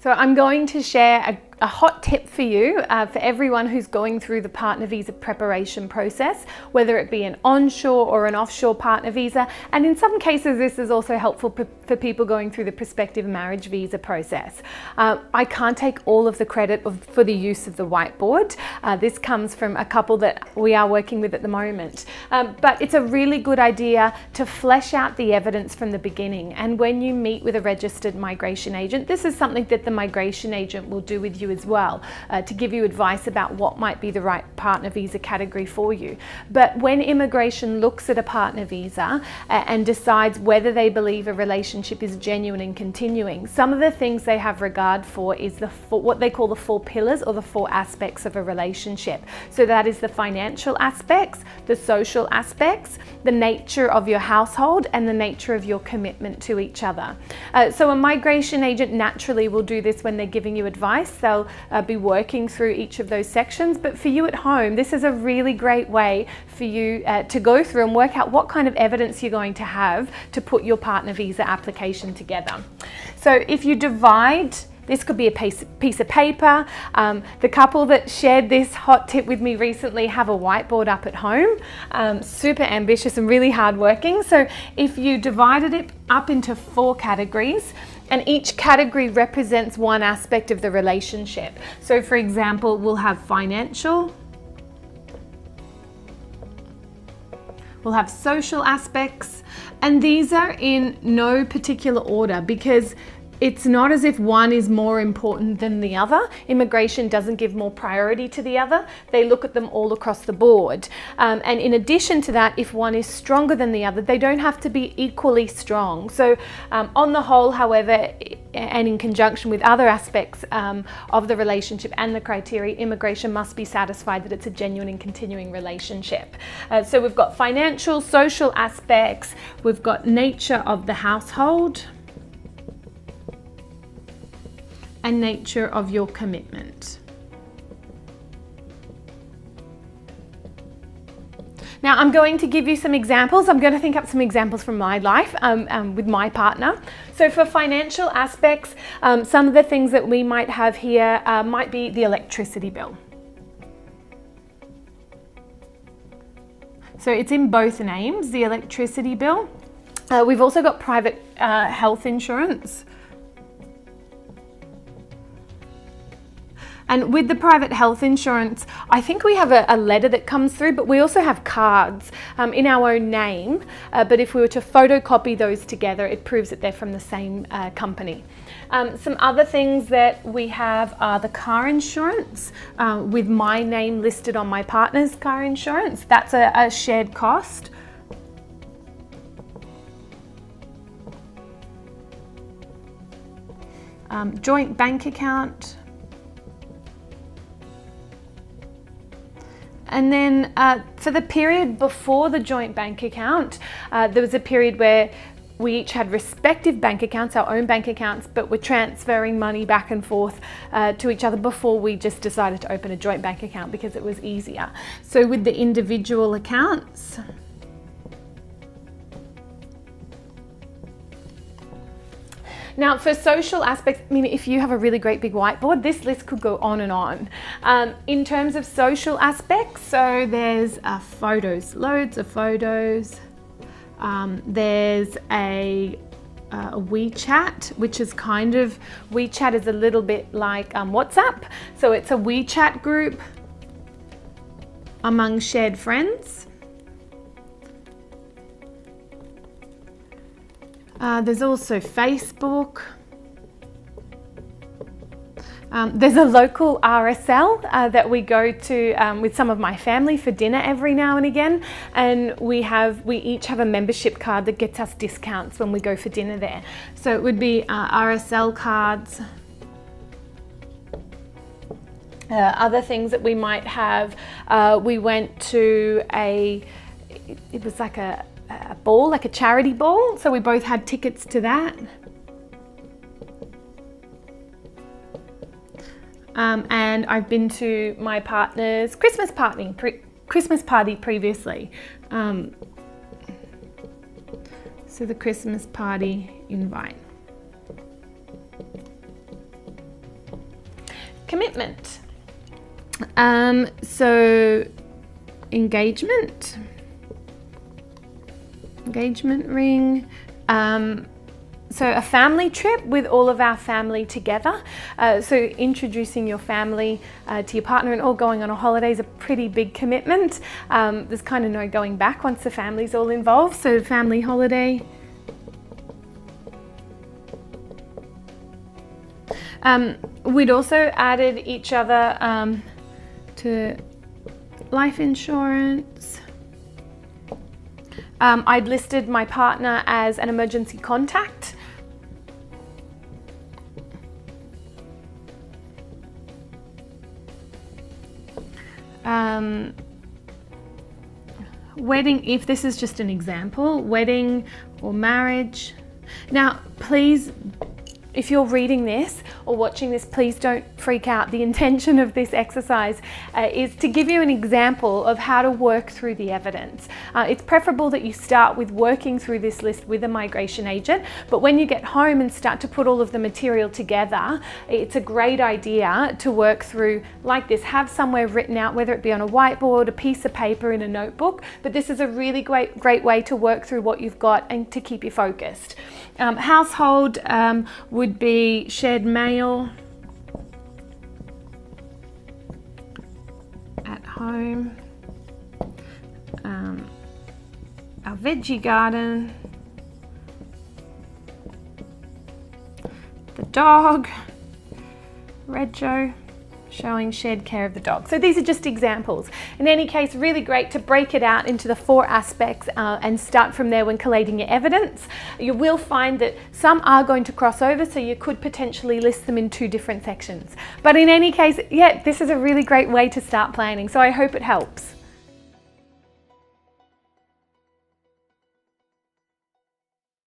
So I'm going to share a hot tip for you, for everyone who's going through the partner visa preparation process, whether it be an onshore or an offshore partner visa. And in some cases, this is also helpful for people going through the prospective marriage visa process. I can't take all of the credit for the use of the whiteboard. This comes from a couple that we are working with at the moment. But it's a really good idea to flesh out the evidence from the beginning. And when you meet with a registered migration agent, this is something that the migration agent will do with you as well, to give you advice about what might be the right partner visa category for you. But when immigration looks at a partner visa and decides whether they believe a relationship is genuine and continuing, some of the things they have regard for is what they call the 4 pillars or the 4 aspects of a relationship. So that is the financial aspects, the social aspects, the nature of your household, and the nature of your commitment to each other. So a migration agent naturally will do this when they're giving you advice. They'll be working through each of those sections, but for you at home, this is a really great way for you to go through and work out what kind of evidence you're going to have to put your partner visa application together. So if you divide, this could be a piece of paper. The couple that shared this hot tip with me recently have a whiteboard up at home. Super ambitious and really hardworking. So if you divided it up into 4 categories, and each category represents one aspect of the relationship. So for example, we'll have financial, we'll have social aspects, and these are in no particular order because it's not as if one is more important than the other. Immigration doesn't give more priority to the other. They look at them all across the board. And in addition to that, if one is stronger than the other, they don't have to be equally strong. So on the whole, however, and in conjunction with other aspects of the relationship and the criteria, immigration must be satisfied that it's a genuine and continuing relationship. So we've got financial, social aspects, we've got nature of the household, and nature of your commitment. Now I'm going to give you some examples. I'm going to think up some examples from my life with my partner. So for financial aspects, some of the things that we might have here might be the electricity bill. So it's in both names, the electricity bill. We've also got private health insurance. And with the private health insurance, I think we have a letter that comes through, but we also have cards in our own name. But if we were to photocopy those together, it proves that they're from the same company. Some other things that we have are the car insurance, with my name listed on my partner's car insurance. That's a shared cost. Joint bank account. And then for the period before the joint bank account, there was a period where we each had respective bank accounts, our own bank accounts, but we're transferring money back and forth to each other before we just decided to open a joint bank account because it was easier. So with the individual accounts, now for social aspects, I mean, if you have a really great big whiteboard, this list could go on and on. In terms of social aspects, so there's photos, loads of photos. There's a WeChat, which is kind of, WeChat is a little bit like WhatsApp. So it's a WeChat group among shared friends. There's also Facebook. There's a local RSL that we go to with some of my family for dinner every now and again, and we each have a membership card that gets us discounts when we go for dinner there. So it would be RSL cards. Other things that we might have, we went to it was like a ball, like a charity ball, so we both had tickets to that. And I've been to my partner's Christmas party previously. So the Christmas party invite. commitment. So engagement ring. So a family trip with all of our family together. So introducing your family to your partner and all going on a holiday is a pretty big commitment. There's kind of no going back once the family's all involved. So family holiday. We'd also added each other to life insurance. I'd listed my partner as an emergency contact. Wedding, if this is just an example, wedding or marriage. Now, please, if you're reading this or watching this, please don't freak out. The intention of this exercise is to give you an example of how to work through the evidence. It's preferable that you start with working through this list with a migration agent, but when you get home and start to put all of the material together, it's a great idea to work through like this. Have somewhere written out, whether it be on a whiteboard, a piece of paper, in a notebook, but this is a really great way to work through what you've got and to keep you focused. Household would be shared mail, at home, our veggie garden, the dog, Rego, showing shared care of the dog. So these are just examples. In any case, really great to break it out into the 4 aspects and start from there when collating your evidence. You will find that some are going to cross over, so you could potentially list them in 2 different sections. But in any case, yeah, this is a really great way to start planning, so I hope it helps.